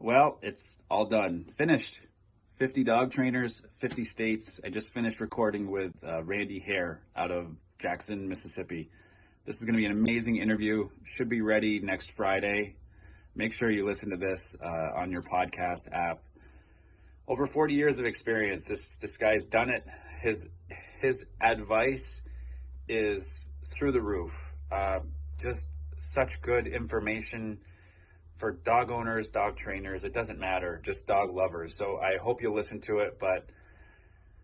Well, it's all done. Finished. 50 dog trainers, 50 states. I just finished recording with Randy Hare out of Jackson, Mississippi. This is going to be an amazing interview. Should be ready next Friday. Make sure you listen to this on your podcast app. Over 40 years of experience. This guy's done it. His advice is through the roof. Just such good information for dog owners, dog trainers. It doesn't matter, just dog lovers. So I hope you'll listen to it. But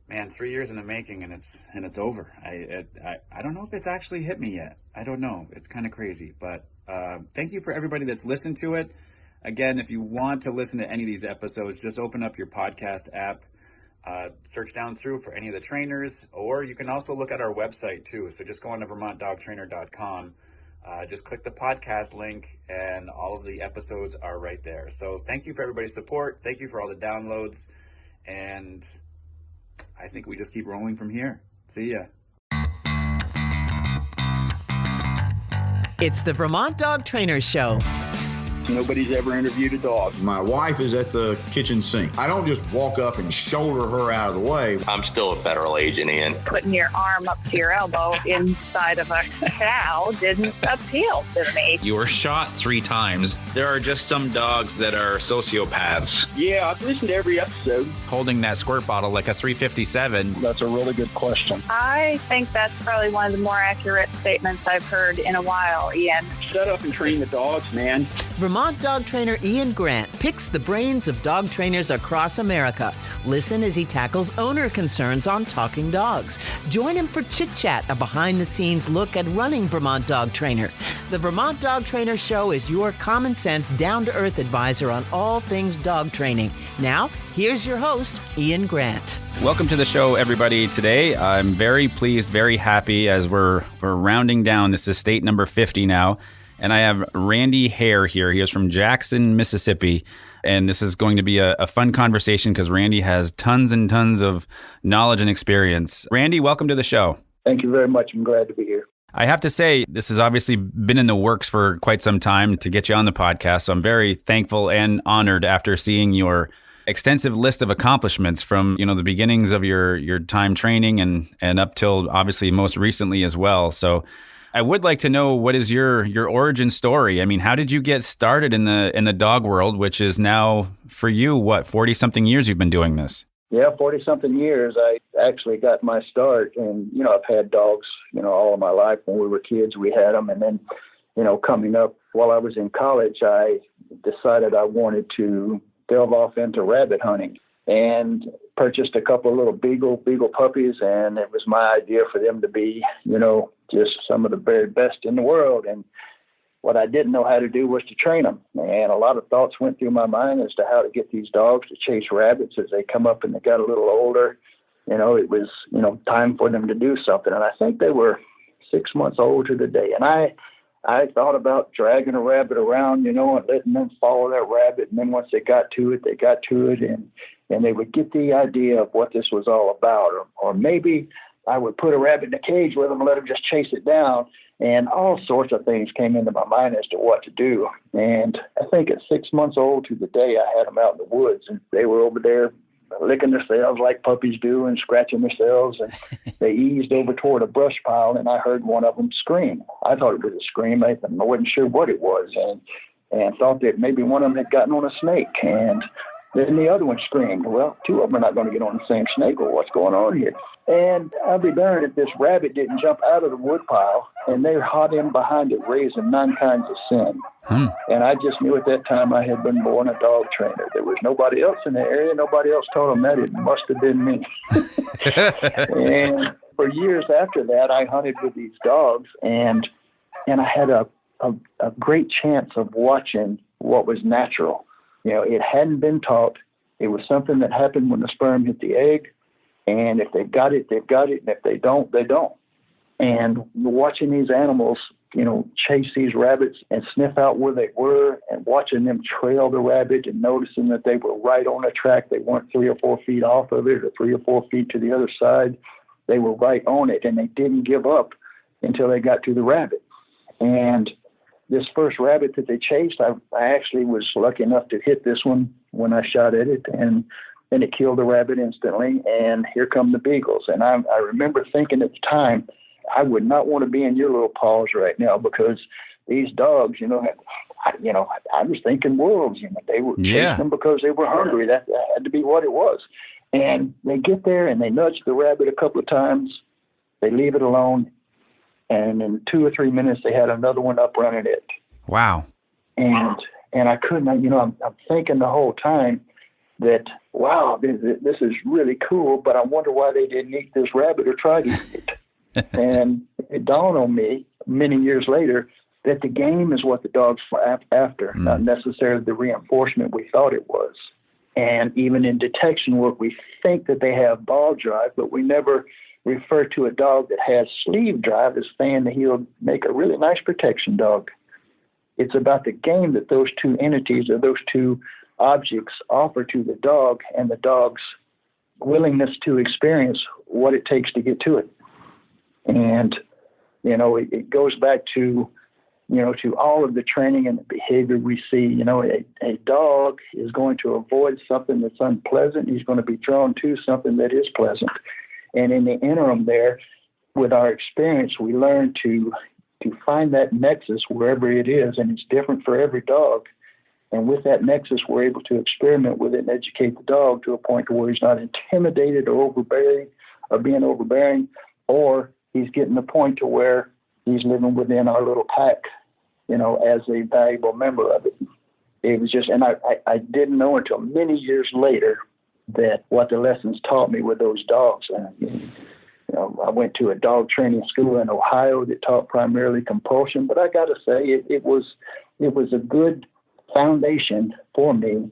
man, 3 years in the making, and it's over. I don't know if it's actually hit me yet. I don't know. It's kind of crazy. But thank you for everybody that's listened to it. Again, if you want to listen to any of these episodes, just open up your podcast app, search down through for any of the trainers, or you can also look at our website too. So just go on to vermontdogtrainer.com. Just click the podcast link and all of the episodes are right there. So thank you for everybody's support. Thank you for all the downloads. And I think we just keep rolling from here. See ya. It's the Vermont Dog Trainer Show. Nobody's ever interviewed a dog. My wife is at the kitchen sink. I don't just walk up and shoulder her out of the way. I'm still a federal agent, Ian. Putting your arm up to your elbow inside of a cow didn't appeal to me. You were shot 3 times. There are just some dogs that are sociopaths. Yeah, I've listened to every episode. Holding that squirt bottle like a 357. That's a really good question. I think that's probably one of the more accurate statements I've heard in a while, Ian. Shut up and train the dogs, man. Vermont dog trainer Ian Grant picks the brains of dog trainers across America. Listen as he tackles owner concerns on talking dogs. Join him for Chit Chat, a behind-the-scenes look at running Vermont Dog Trainer. The Vermont Dog Trainer Show is your common-sense, down-to-earth advisor on all things dog training. Now, here's your host, Ian Grant. Welcome to the show, everybody. Today, I'm very pleased, very happy as we're rounding down. This is state number 50 now. And I have Randy Hare here. He is from Jackson, Mississippi. And this is going to be a fun conversation because Randy has tons and tons of knowledge and experience. Randy, welcome to the show. Thank you very much. I'm glad to be here. I have to say, this has obviously been in the works for quite some time to get you on the podcast. So I'm very thankful and honored after seeing your extensive list of accomplishments from, the beginnings of your time training and up till obviously most recently as well. So I would like to know, what is your origin story? I mean, how did you get started in the dog world, which is now for you, 40-something years you've been doing this? Yeah, 40-something years. I actually got my start, and, I've had dogs, all of my life. When we were kids, we had them. And then, coming up while I was in college, I decided I wanted to delve off into rabbit hunting and purchased a couple of little beagle puppies. And it was my idea for them to be, just some of the very best in the world. And what I didn't know how to do was to train them. And a lot of thoughts went through my mind as to how to get these dogs to chase rabbits as they come up and they got a little older. It was, time for them to do something. And I think they were 6 months old to the day. And I thought about dragging a rabbit around, and letting them follow that rabbit. And then once they got to it, and they would get the idea of what this was all about. Or maybe I would put a rabbit in a cage with them and let them just chase it down. And all sorts of things came into my mind as to what to do. And I think at 6 months old to the day, I had them out in the woods, and they were over there licking themselves like puppies do and scratching themselves. And they eased over toward a brush pile, and I heard one of them scream. I thought it was a scream. I wasn't sure what it was, and thought that maybe one of them had gotten on a snake. And then the other one screamed. Well, 2 of them are not going to get on the same snake. Or what's going on here? And I'll be darned if this rabbit didn't jump out of the wood pile, and they hot in behind it, raising 9 kinds of sin. And I just knew at that time I had been born a dog trainer. There was nobody else in the area. Nobody else told them that. It must have been me. And for years after that, I hunted with these dogs, and I had a great chance of watching what was natural. It hadn't been taught. It was something that happened when the sperm hit the egg. And if they've got it, they've got it. And if they don't, they don't. And watching these animals, chase these rabbits and sniff out where they were, and watching them trail the rabbit and noticing that they were right on the track. They weren't 3 or 4 feet off of it or 3 or 4 feet to the other side. They were right on it, and they didn't give up until they got to the rabbit. And this first rabbit that they chased, I actually was lucky enough to hit this one when I shot at it, and it killed the rabbit instantly. And here come the beagles. And I remember thinking at the time, I would not want to be in your little paws right now, because these dogs, I was thinking wolves. They were chasing them because they were hungry. That had to be what it was. And they get there and they nudge the rabbit a couple of times. They leave it alone. And in 2 or 3 minutes, they had another one up running it. Wow. And I couldn't, I'm thinking the whole time that, wow, this is really cool, but I wonder why they didn't eat this rabbit or try to eat it. And it dawned on me many years later that the game is what the dogs are after, not necessarily the reinforcement we thought it was. And even in detection work, we think that they have ball drive, but we never refer to a dog that has sleeve drive as saying that he'll make a really nice protection dog. It's about the game that those two entities or those two objects offer to the dog, and the dog's willingness to experience what it takes to get to it. And, it goes back to, to all of the training and the behavior we see. A dog is going to avoid something that's unpleasant. He's going to be drawn to something that is pleasant. And in the interim there, with our experience, we learn to find that nexus wherever it is, and it's different for every dog. And with that nexus, we're able to experiment with it and educate the dog to a point to where he's not intimidated or being overbearing, or he's getting the point to where he's living within our little pack, as a valuable member of it. It was just, and I didn't know until many years later that what the lessons taught me with those dogs. I went to a dog training school in Ohio that taught primarily compulsion, but I got to say it was a good foundation for me.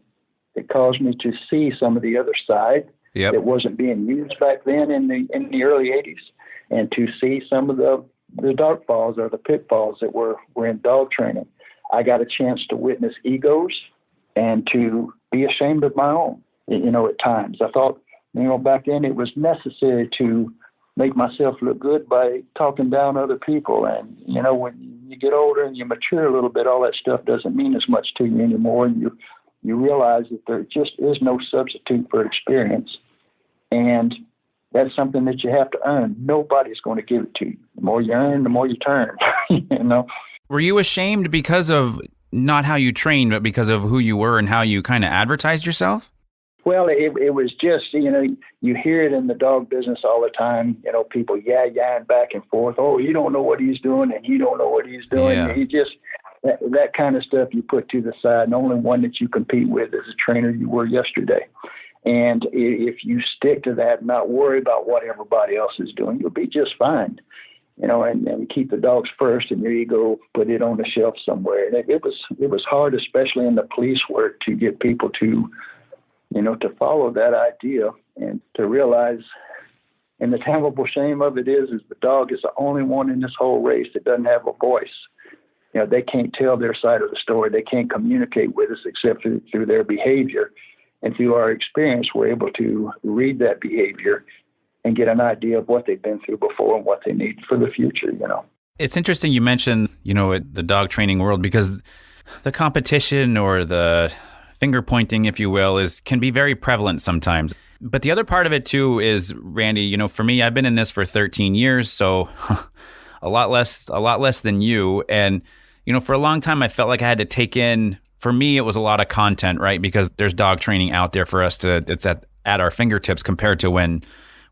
It caused me to see some of the other side that wasn't being used back then in the early 80s, and to see some of the dark falls or the pitfalls that were in dog training. I got a chance to witness egos and to be ashamed of my own. At times I thought, back then it was necessary to make myself look good by talking down other people. And, when you get older and you mature a little bit, all that stuff doesn't mean as much to you anymore. And you realize that there just is no substitute for experience. And that's something that you have to earn. Nobody's going to give it to you. The more you earn, the more you turn, Were you ashamed because of not how you trained, but because of who you were and how you kind of advertised yourself? Well, it was just, you hear it in the dog business all the time, people yah-yahing back and forth. Oh, you don't know what he's doing, and you don't know what he's doing. Yeah. He just, that kind of stuff you put to the side. And only one that you compete with is a trainer you were yesterday. And if you stick to that and not worry about what everybody else is doing, you'll be just fine. And keep the dogs first, and your ego, put it on the shelf somewhere. And it was hard, especially in the police work, to get people to follow that idea and to realize, and the terrible shame of it is the dog is the only one in this whole race that doesn't have a voice. They can't tell their side of the story. They can't communicate with us except through their behavior. And through our experience, we're able to read that behavior and get an idea of what they've been through before and what they need for the future, It's interesting you mentioned, the dog training world, because the competition or the finger pointing, if you will, can be very prevalent sometimes. But the other part of it too is, Randy, for me, I've been in this for 13 years, so a lot less than you. And, for a long time, I felt like I had to take in, for me, it was a lot of content, right? Because there's dog training out there for us it's at our fingertips compared to when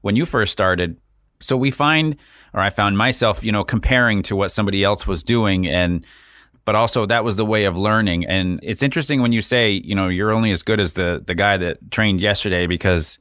you first started. So I found myself, comparing to what somebody else was doing, but also that was the way of learning. And it's interesting when you say, you're only as good as the guy that trained yesterday, because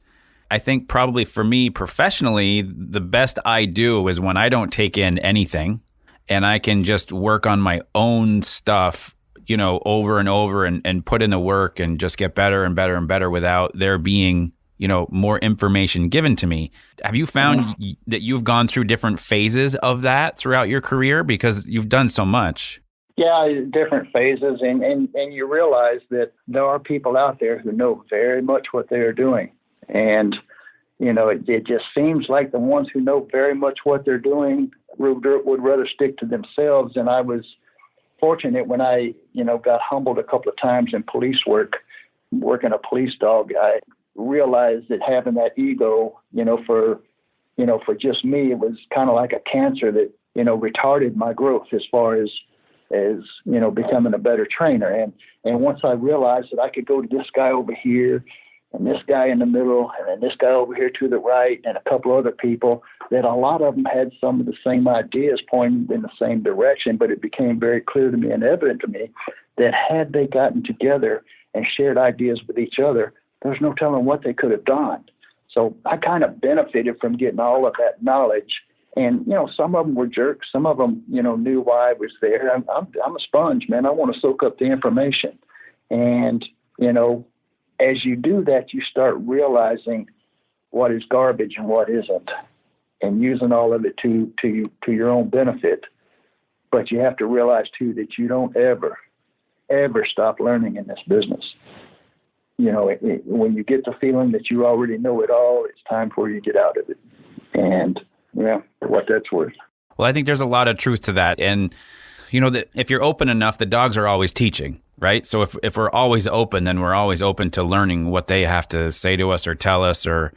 I think probably for me professionally, the best I do is when I don't take in anything and I can just work on my own stuff, over and over and put in the work and just get better and better and better without there being, more information given to me. Have you found that you've gone through different phases of that throughout your career, because you've done so much? Yeah, different phases, and you realize that there are people out there who know very much what they are doing. And, it just seems like the ones who know very much what they're doing would rather stick to themselves. And I was fortunate when I, got humbled a couple of times in police work, working a police dog. I realized that having that ego, for just me, it was kind of like a cancer that, retarded my growth as far as becoming a better trainer. And once I realized that I could go to this guy over here and this guy in the middle and then this guy over here to the right and a couple other people, that a lot of them had some of the same ideas pointing in the same direction, but it became very clear to me and evident to me that had they gotten together and shared ideas with each other, there's no telling what they could have done. So I kind of benefited from getting all of that knowledge. And, some of them were jerks. Some of them, knew why I was there. I'm a sponge, man. I want to soak up the information. And, as you do that, you start realizing what is garbage and what isn't, and using all of it to your own benefit. But you have to realize, too, that you don't ever stop learning in this business. When you get the feeling that you already know it all, it's time for you to get out of it. And, for what that's worth. Well, I think there's a lot of truth to that. And, that if you're open enough, the dogs are always teaching, right? So if we're always open, then we're always open to learning what they have to say to us or tell us or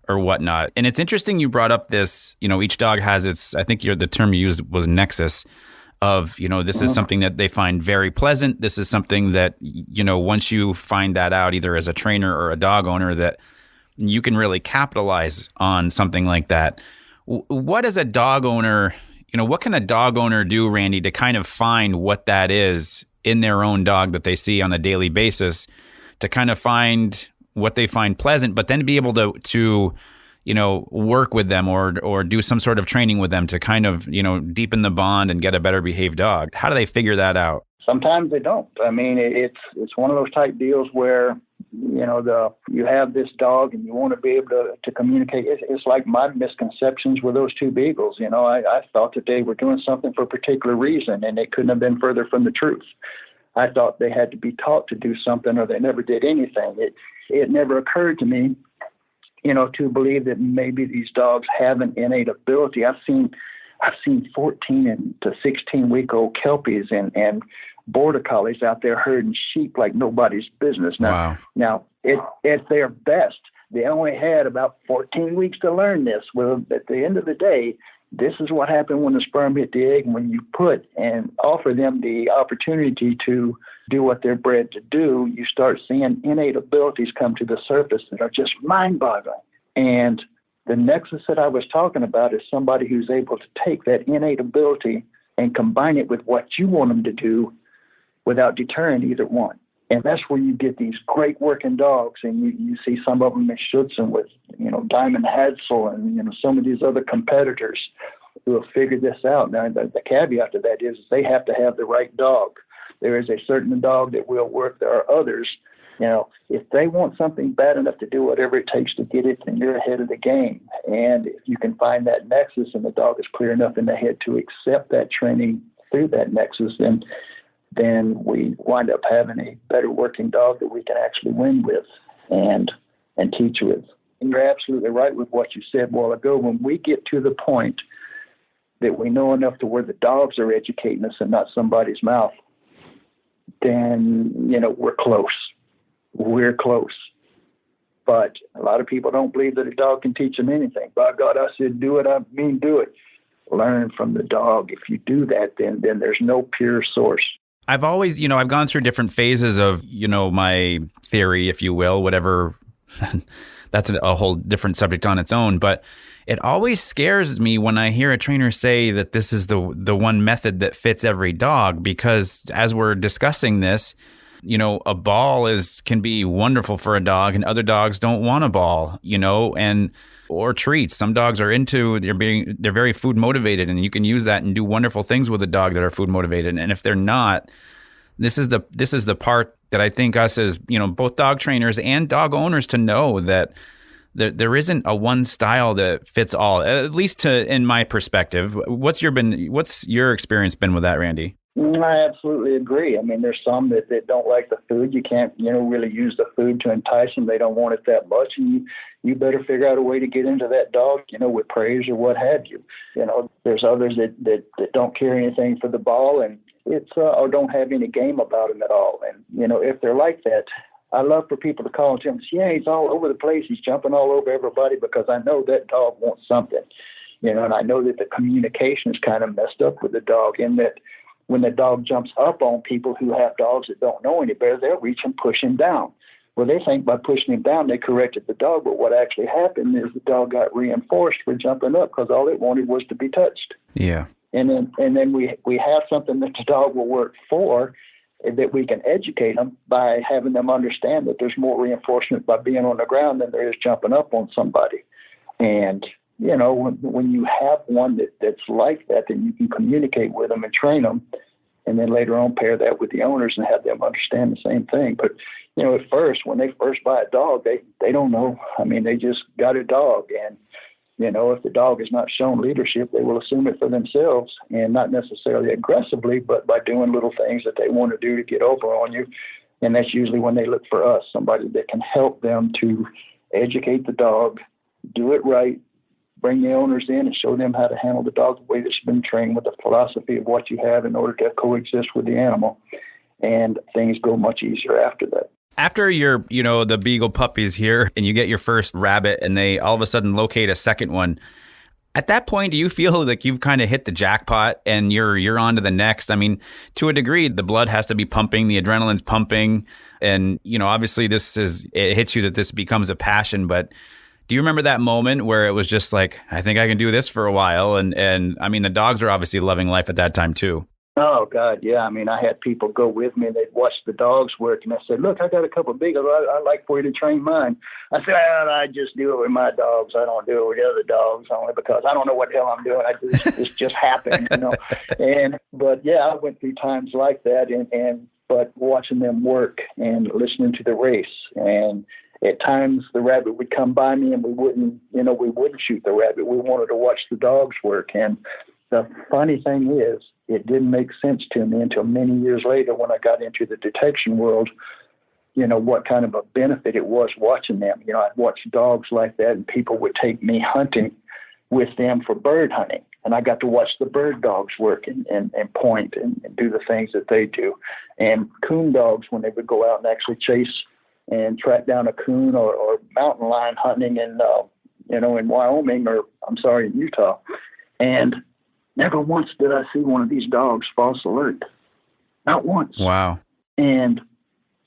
whatnot. And it's interesting you brought up this, each dog has its, I think the term you used was nexus of, this is something that they find very pleasant. This is something that, once you find that out, either as a trainer or a dog owner, that you can really capitalize on something like that. What as a dog owner, what can a dog owner do, Randy, to kind of find what that is in their own dog that they see on a daily basis, to kind of find what they find pleasant, but then to be able to work with them or do some sort of training with them to kind of, deepen the bond and get a better behaved dog? How do they figure that out? Sometimes they don't. I mean, it's one of those type deals where, you have this dog and you want to be able to communicate. It's like my misconceptions with those two beagles. I thought that they were doing something for a particular reason, and it couldn't have been further from the truth. I thought they had to be taught to do something, or they never did anything. It never occurred to me, to believe that maybe these dogs have an innate ability. I've seen 14 to 16-week-old Kelpies and border collies out there herding sheep like nobody's business. Now, at their best, they only had about 14 weeks to learn this. Well, at the end of the day, this is what happened when the sperm hit the egg. When you put and offer them the opportunity to do what they're bred to do, you start seeing innate abilities come to the surface that are just mind-boggling. And the nexus that I was talking about is somebody who's able to take that innate ability and combine it with what you want them to do without deterring either one. And that's where you get these great working dogs, and you see some of them in Schutzen with, Diamond Hadsel and, some of these other competitors who have figured this out. Now, the caveat to that is they have to have the right dog. There is a certain dog that will work. There are others. If they want something bad enough to do whatever it takes to get it, then you're ahead of the game. And if you can find that nexus and the dog is clear enough in the head to accept that training through that nexus, then we wind up having a better working dog that we can actually win with and teach with. And you're absolutely right with what you said a while ago. When we get to the point that we know enough to where the dogs are educating us and not somebody's mouth, then, we're close. We're close. But a lot of people don't believe that a dog can teach them anything. By God, I said, do it. I mean, do it. Learn from the dog. If you do that, then there's no pure source. I've always, I've gone through different phases of, my theory, if you will, whatever. That's a whole different subject on its own. But it always scares me when I hear a trainer say that this is the one method that fits every dog, because as we're discussing this, a ball can be wonderful for a dog, and other dogs don't want a ball, or treats. Some dogs are they're very food motivated, and you can use that and do wonderful things with a dog that are food motivated. And if they're not, this is the part that I think us as, both dog trainers and dog owners to know that there isn't a one style that fits all, at least in my perspective. What's your experience been with that, Randy? I absolutely agree. I mean, there's some that don't like the food. You can't, really use the food to entice them. They don't want it that much. And you better figure out a way to get into that dog, with praise or what have you. There's others that don't care anything for the ball. And or don't have any game about him at all. And, if they're like that, I love for people to call him, yeah, he's all over the place. He's jumping all over everybody, because I know that dog wants something, and I know that the communication is kind of messed up with the dog, in that when the dog jumps up on people who have dogs that don't know any better, they'll reach and push him down. Well, they think by pushing him down, they corrected the dog, but what actually happened is the dog got reinforced for jumping up, because all it wanted was to be touched. Yeah. And then we have something that the dog will work for, that we can educate them by having them understand that there's more reinforcement by being on the ground than there is jumping up on somebody. And, when you have one that's like that, then you can communicate with them and train them, and then later on pair that with the owners and have them understand the same thing. But, at first, when they first buy a dog, they don't know. I mean, they just got a dog, and, if the dog is not shown leadership, they will assume it for themselves, and not necessarily aggressively, but by doing little things that they want to do to get over on you. And that's usually when they look for us, somebody that can help them to educate the dog, do it right, bring the owners in and show them how to handle the dog the way that's been trained, with the philosophy of what you have in order to coexist with the animal. And things go much easier after that. After the beagle puppies here and you get your first rabbit and they all of a sudden locate a second one, at that point, do you feel like you've kind of hit the jackpot and you're on to the next? I mean, to a degree, the blood has to be pumping, the adrenaline's pumping. And, obviously it hits you that this becomes a passion. But do you remember that moment where it was just like, I think I can do this for a while? And I mean, the dogs are obviously loving life at that time too. Oh, God, yeah. I mean, I had people go with me, and they'd watch the dogs work, and I said, look, I got a couple of beagles. I'd like for you to train mine. I said, I just do it with my dogs. I don't do it with the other dogs, only because I don't know what the hell I'm doing. It's just happened, But, yeah, I went through times like that, but watching them work and listening to the race. And at times the rabbit would come by me, and we wouldn't shoot the rabbit. We wanted to watch the dogs work. And the funny thing is, it didn't make sense to me until many years later when I got into the detection world, what kind of a benefit it was watching them. I'd watch dogs like that, and people would take me hunting with them for bird hunting. And I got to watch the bird dogs work and point and do the things that they do. And coon dogs, when they would go out and actually chase and track down a coon or mountain lion hunting in Wyoming, in Utah. And never once did I see one of these dogs false alert. Not once. Wow. And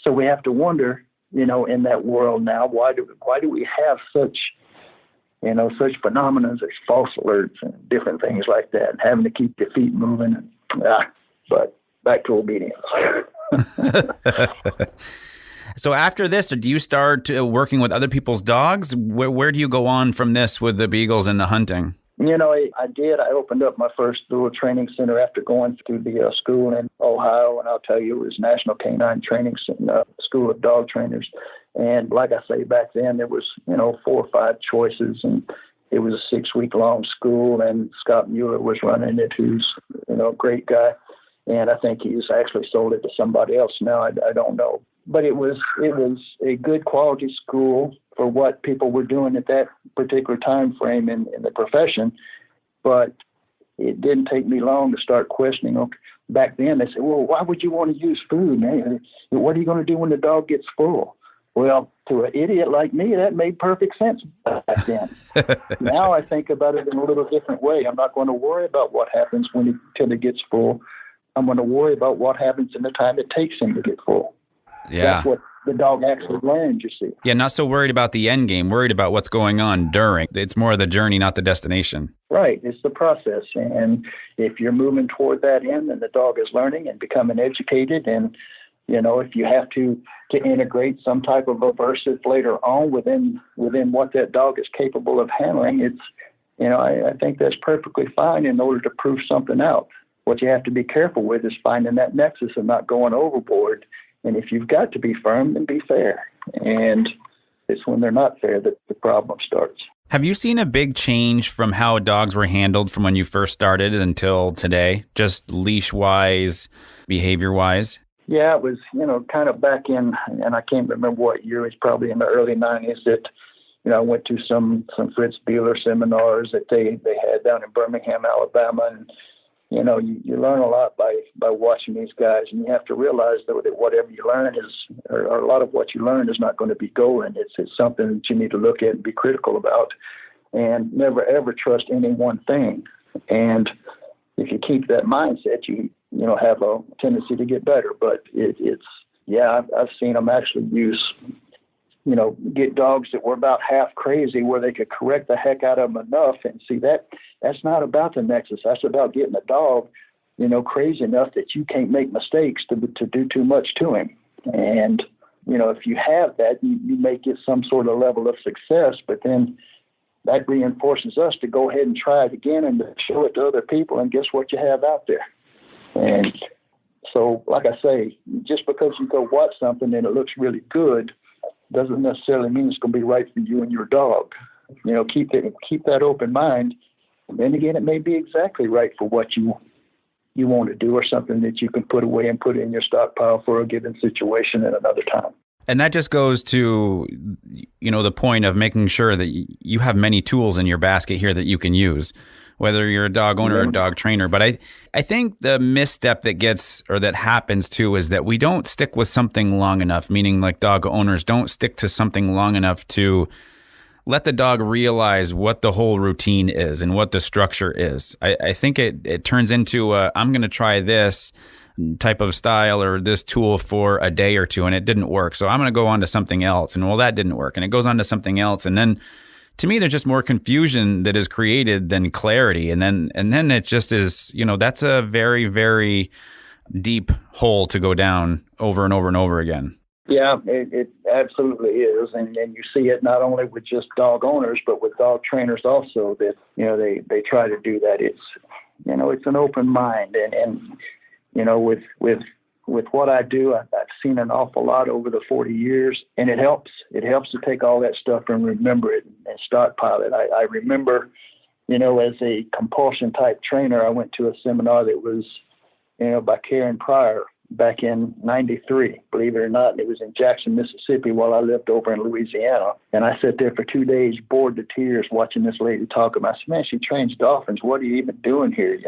so we have to wonder, in that world now, why do we have such phenomena as false alerts and different things like that, and having to keep your feet moving. But back to obedience. So after this, do you start working with other people's dogs? Where do you go on from this with the beagles and the hunting? I did. I opened up my first little training center after going through the school in Ohio, and I'll tell you, it was National Canine Training School of Dog Trainers. And like I say, back then there was, 4 or 5 choices, and it was a 6-week-long school, and Scott Mueller was running it, who's, a great guy. And I think he's actually sold it to somebody else now. I don't know. But it was a good quality school for what people were doing at that particular time frame in the profession. But it didn't take me long to start questioning. Back then, they said, well, why would you want to use food, man? What are you going to do when the dog gets full? Well, to an idiot like me, that made perfect sense back then. Now I think about it in a little different way. I'm not going to worry about what happens till it gets full. I'm going to worry about what happens in the time it takes him to get full. Yeah. That's what the dog actually learns, you see. Yeah, not so worried about the end game, worried about what's going on during. It's more the journey, not the destination. Right. It's the process. And if you're moving toward that end, then the dog is learning and becoming educated. And, if you have to integrate some type of aversive later on within what that dog is capable of handling, it's, I think that's perfectly fine in order to prove something out. What you have to be careful with is finding that nexus and not going overboard. And if you've got to be firm, then be fair. And it's when they're not fair that the problem starts. Have you seen a big change from how dogs were handled from when you first started until today, just leash-wise, behavior-wise? Yeah, it was, kind of back in, and I can't remember what year, it's probably in the early 90s that, I went to some Fritz Bueller seminars that they had down in Birmingham, Alabama, and you learn a lot by watching these guys, and you have to realize though that whatever you learn or a lot of what you learn is not going to be golden. It's something that you need to look at and be critical about, and never ever trust any one thing. And if you keep that mindset, you have a tendency to get better. But I've seen them actually get dogs that were about half crazy where they could correct the heck out of them enough. And see, that's not about the nexus. That's about getting a dog, crazy enough that you can't make mistakes to do too much to him. And, if you have that, you may get some sort of level of success, but then that reinforces us to go ahead and try it again and to show it to other people, and guess what you have out there. And so, like I say, just because you go watch something and it looks really good doesn't necessarily mean it's going to be right for you and your dog. Keep that open mind. And then again, it may be exactly right for what you want to do, or something that you can put away and put in your stockpile for a given situation at another time. And that just goes to, the point of making sure that you have many tools in your basket here that you can use, whether you're a dog owner or a dog trainer. But I think the misstep that happens too is that we don't stick with something long enough, meaning like dog owners don't stick to something long enough to let the dog realize what the whole routine is and what the structure is. I think it turns into I'm going to try this type of style or this tool for a day or two, and it didn't work. So I'm going to go on to something else. And well, that didn't work. And it goes on to something else. And then to me, there's just more confusion that is created than clarity. And then it just is, that's a very, very deep hole to go down over and over and over again. Yeah, it absolutely is. And you see it not only with just dog owners, but with dog trainers also, that, they try to do that. It's, it's an open mind. And with what I do, I've seen an awful lot over the 40 years, and it helps. It helps to take all that stuff and remember it and stockpile it. I remember, as a compulsion type trainer, I went to a seminar that was, by Karen Pryor back in '93, believe it or not. It was in Jackson, Mississippi, while I lived over in Louisiana. And I sat there for 2 days, bored to tears, watching this lady talk about, I said, man, she trains dolphins. What are you even doing here?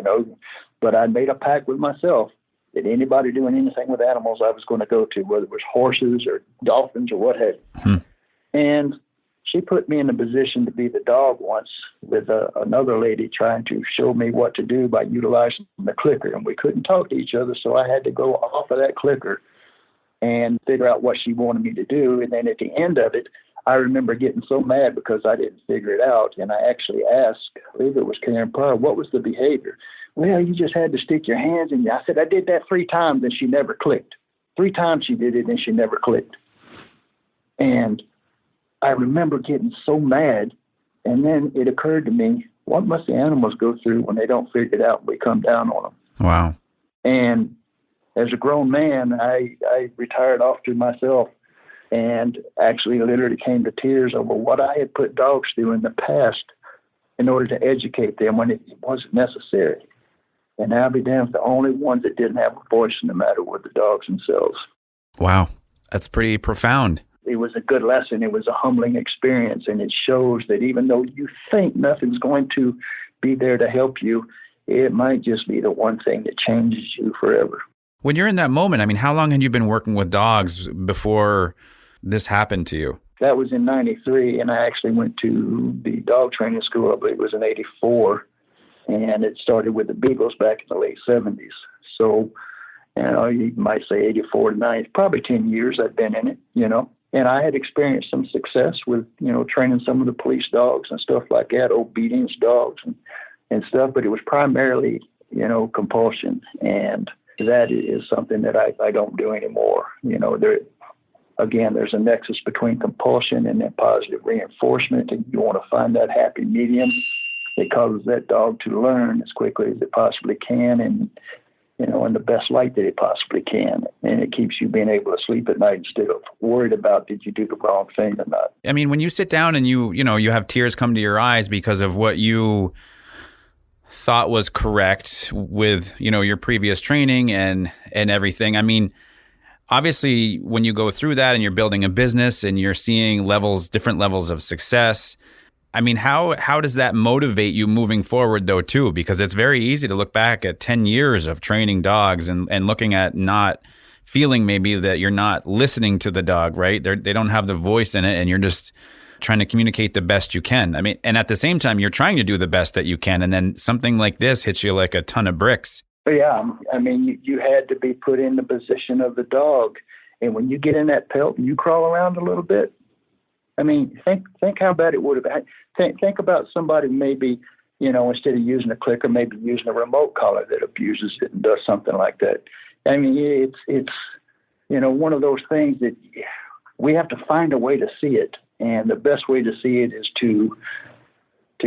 But I made a pact with myself that anybody doing anything with animals I was going to go to, whether it was horses or dolphins or what have you. And she put me in a position to be the dog once with another lady trying to show me what to do by utilizing the clicker. And we couldn't talk to each other, so I had to go off of that clicker and figure out what she wanted me to do. And then at the end of it, I remember getting so mad because I didn't figure it out. And I actually asked, I believe it was Karen Pryor, what was the behavior? Well, you just had to stick your hands in. I said, I did that 3 times and she never clicked. 3 times she did it and she never clicked. And I remember getting so mad. And then it occurred to me, what must the animals go through when they don't figure it out and we come down on them? Wow. And as a grown man, I retired off to myself and actually literally came to tears over what I had put dogs through in the past in order to educate them when it wasn't necessary. And I'll be damned, the only ones that didn't have a voice in the matter were the dogs themselves. Wow. That's pretty profound. It was a good lesson. It was a humbling experience. And it shows that even though you think nothing's going to be there to help you, it might just be the one thing that changes you forever. When you're in that moment, I mean, how long had you been working with dogs before this happened to you? That was in '93, and I actually went to the dog training school, I believe it was in '84, and it started with the beagles back in the late '70s. So, you might say '84 to '90, probably 10 years I'd been in it, And I had experienced some success with, training some of the police dogs and stuff like that, obedience dogs and stuff, but it was primarily, compulsion. And that is something that I don't do anymore. There's a nexus between compulsion and then positive reinforcement, and you want to find that happy medium that causes that dog to learn as quickly as it possibly can and, in the best light that it possibly can. And it keeps you being able to sleep at night instead of worried about did you do the wrong thing or not. I mean, when you sit down and you have tears come to your eyes because of what you thought was correct with, your previous training and everything. I mean, obviously, when you go through that and you're building a business and you're seeing different levels of success, I mean, how does that motivate you moving forward, though, too? Because it's very easy to look back at 10 years of training dogs and looking at not feeling maybe that you're not listening to the dog, right? They don't have the voice in it, and you're just trying to communicate the best you can. I mean, and at the same time, you're trying to do the best that you can, and then something like this hits you like a ton of bricks. Yeah, I mean, you had to be put in the position of the dog, and when you get in that pelt and you crawl around a little bit, I mean, think how bad it would have been. Think about somebody maybe, instead of using a clicker, maybe using a remote collar that abuses it and does something like that. I mean, it's one of those things that we have to find a way to see it, and the best way to see it is to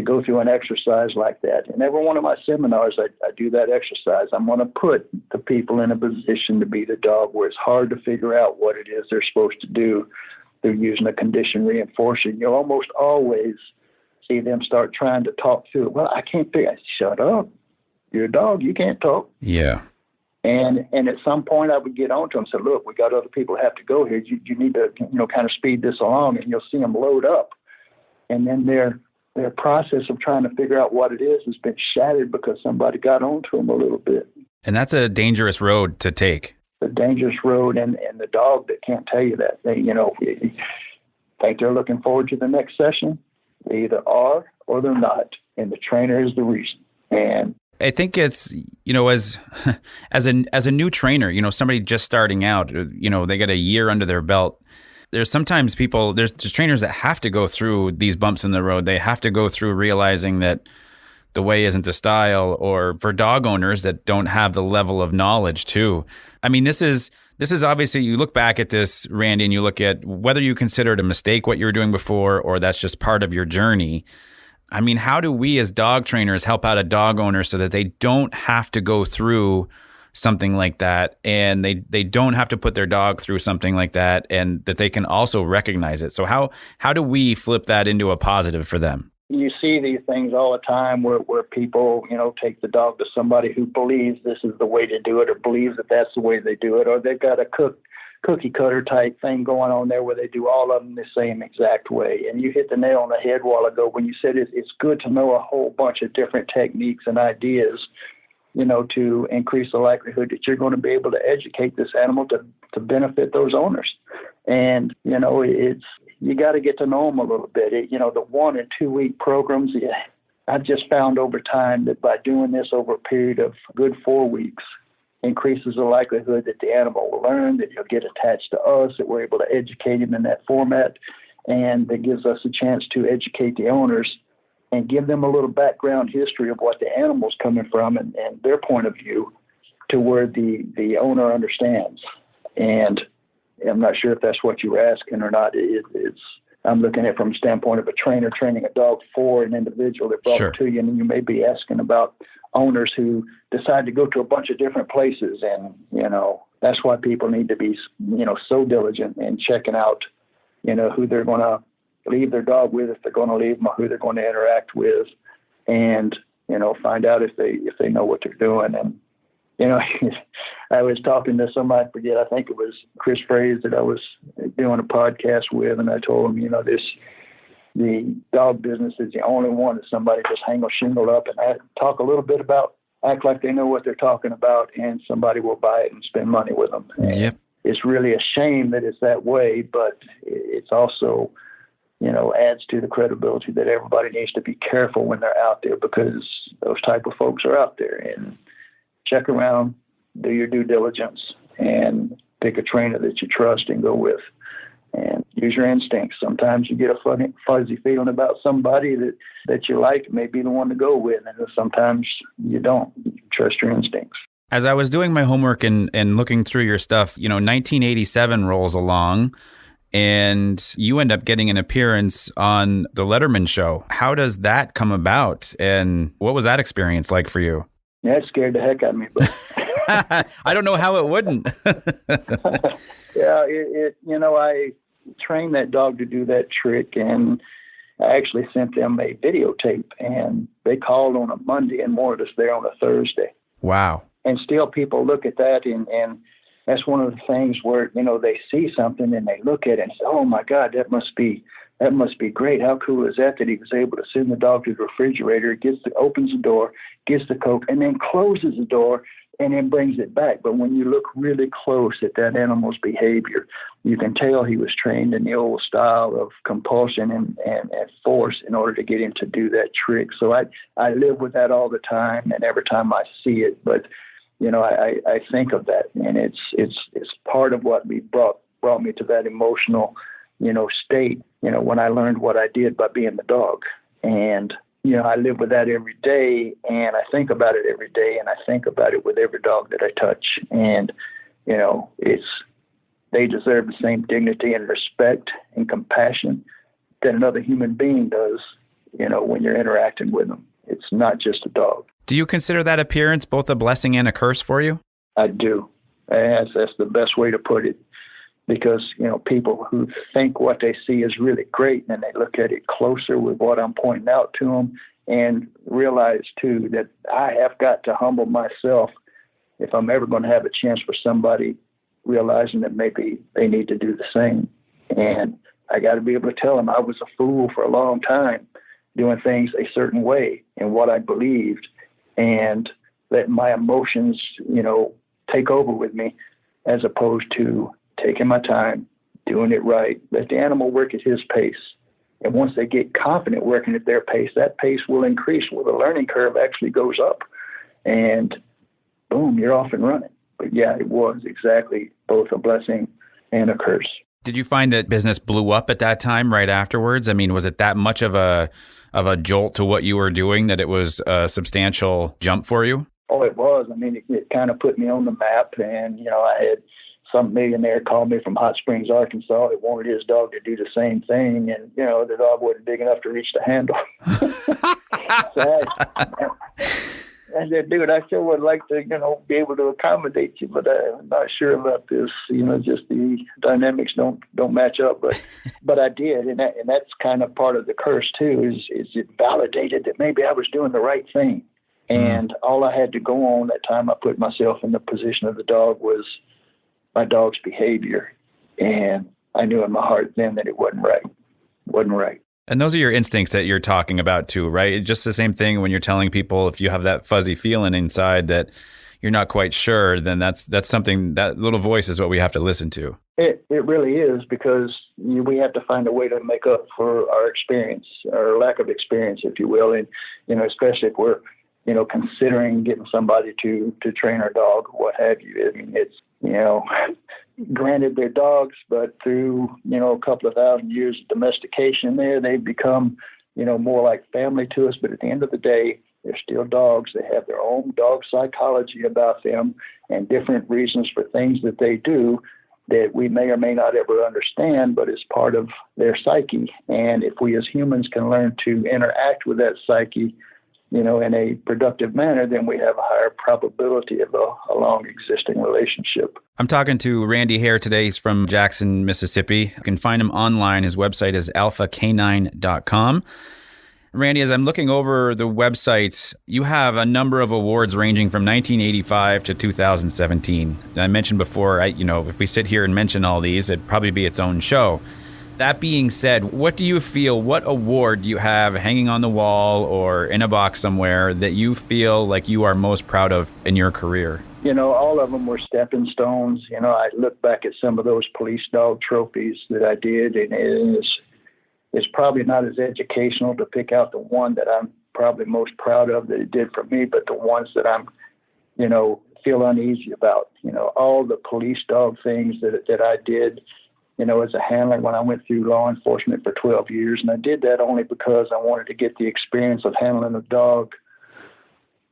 go through an exercise like that. In every one of my seminars, I do that exercise. I'm going to put the people in a position to be the dog where it's hard to figure out what it is they're supposed to do. They're using a condition reinforcer. You'll almost always see them start trying to talk through it. Well, I can't figure it. Shut up. You're a dog. You can't talk. Yeah. And at some point I would get on to them and say, look, we got other people who have to go here. You need to, kind of speed this along, and you'll see them load up. And then their process of trying to figure out what it is has been shattered because somebody got onto them a little bit. And that's a dangerous road to take. A dangerous road, and the dog that can't tell you that. They, think they're looking forward to the next session. They either are or they're not, and the trainer is the reason. And I think it's, as a new trainer, somebody just starting out, they get a year under their belt. There's sometimes there's trainers that have to go through these bumps in the road. They have to go through realizing that the way isn't the style, or for dog owners that don't have the level of knowledge too. I mean, this is obviously, you look back at this, Randy, and you look at whether you consider it a mistake what you were doing before, or that's just part of your journey. I mean, how do we as dog trainers help out a dog owner so that they don't have to go through something like that, and they don't have to put their dog through something like that, and that they can also recognize it? So how do we flip that into a positive for them? You see these things all the time where people, take the dog to somebody who believes this is the way to do it, or believes that that's the way they do it, or they've got a cookie cutter type thing going on there where they do all of them the same exact way. And you hit the nail on the head a while ago when you said it's good to know a whole bunch of different techniques and ideas, to increase the likelihood that you're going to be able to educate this animal to benefit those owners. And, you got to get to know them a little bit. The 1 and 2 week programs, I've just found over time that by doing this over a period of good 4 weeks, increases the likelihood that the animal will learn, that he'll get attached to us, that we're able to educate him in that format, and that gives us a chance to educate the owners and give them a little background history of what the animal's coming from and their point of view, to where the owner understands. And I'm not sure if that's what you were asking or not. I'm looking at it from the standpoint of a trainer training a dog for an individual that brought it to you, and you may be asking about owners who decide to go to a bunch of different places. And, that's why people need to be, so diligent in checking out, who they're going to leave their dog with, if they're going to leave them, or who they're going to interact with, and, find out if they know what they're doing. And, I was talking to somebody, I think it was Chris Fraze that I was doing a podcast with, and I told him, the dog business is the only one that somebody just hang a shingle up and talk a little bit about, act like they know what they're talking about, and somebody will buy it and spend money with them. And yep. It's really a shame that it's that way, but it's also, adds to the credibility that everybody needs to be careful when they're out there, because those type of folks are out there. And check around, do your due diligence, and pick a trainer that you trust and go with. And use your instincts. Sometimes you get a fuzzy feeling about somebody that you like, may be the one to go with, and sometimes you don't. You trust your instincts. As I was doing my homework and looking through your stuff, 1987 rolls along, and you end up getting an appearance on the Letterman Show. How does that come about, and what was that experience like for you? Yeah, it scared the heck out of me. But I don't know how it wouldn't. Yeah, I trained that dog to do that trick, and I actually sent them a videotape, and they called on a Monday and wanted us there on a Thursday. Wow. And still people look at that, and that's one of the things where, they see something and they look at it and say, oh my God, that must be that must be great. How cool is that he was able to send the dog to the refrigerator, opens the door, gets the Coke, and then closes the door and then brings it back. But when you look really close at that animal's behavior, you can tell he was trained in the old style of compulsion and force in order to get him to do that trick. So I live with that all the time, and every time I see it. But, I think of that, and it's part of what brought me to that emotional, state, when I learned what I did by being the dog. And I live with that every day, and I think about it every day, and I think about it with every dog that I touch. And, they deserve the same dignity and respect and compassion that another human being does, when you're interacting with them. It's not just a dog. Do you consider that appearance both a blessing and a curse for you? I do. That's the best way to put it. Because, people who think what they see is really great, and they look at it closer with what I'm pointing out to them, and realize, too, that I have got to humble myself if I'm ever going to have a chance for somebody realizing that maybe they need to do the same. And I got to be able to tell them I was a fool for a long time doing things a certain way and what I believed, and let my emotions, take over with me, as opposed to taking my time, doing it right. Let the animal work at his pace. And once they get confident working at their pace, that pace will increase where the learning curve actually goes up. And boom, you're off and running. But yeah, it was exactly both a blessing and a curse. Did you find that business blew up at that time right afterwards? I mean, was it that much of a jolt to what you were doing that it was a substantial jump for you? Oh, it was. I mean, it kind of put me on the map. And, I had some millionaire called me from Hot Springs, Arkansas, that wanted his dog to do the same thing. And, the dog wasn't big enough to reach the handle. So I said, dude, I sure would like to, be able to accommodate you, but I'm not sure about this. Just the dynamics don't match up. But I did. And that's kind of part of the curse, too, is it validated that maybe I was doing the right thing. And all I had to go on that time I put myself in the position of the dog was my dog's behavior. And I knew in my heart then that it wasn't right. And those are your instincts that you're talking about too, right? It's just the same thing when you're telling people, if you have that fuzzy feeling inside that you're not quite sure, then that's something, that little voice is what we have to listen to. It really is, because we have to find a way to make up for our experience, or lack of experience, if you will. And, especially if we're, considering getting somebody to train our dog, what have you. I mean, it's, granted they're dogs, but through, a couple of thousand years of domestication there, they've become, more like family to us. But at the end of the day, they're still dogs. They have their own dog psychology about them and different reasons for things that they do that we may or may not ever understand, but it's part of their psyche. And if we as humans can learn to interact with that psyche, in a productive manner, then we have a higher probability of a long existing relationship. I'm talking to Randy Hare today. He's from Jackson, Mississippi. You can find him online. His website is alphacanine.com. Randy, as I'm looking over the website, you have a number of awards ranging from 1985 to 2017. I mentioned before, if we sit here and mention all these, it'd probably be its own show. That being said, what do you feel, what award do you have hanging on the wall or in a box somewhere that you feel like you are most proud of in your career? All of them were stepping stones. I look back at some of those police dog trophies that I did, and it's probably not as educational to pick out the one that I'm probably most proud of that it did for me, but the ones that I'm, feel uneasy about. All the police dog things that I did, as a handler when I went through law enforcement for 12 years. And I did that only because I wanted to get the experience of handling a dog,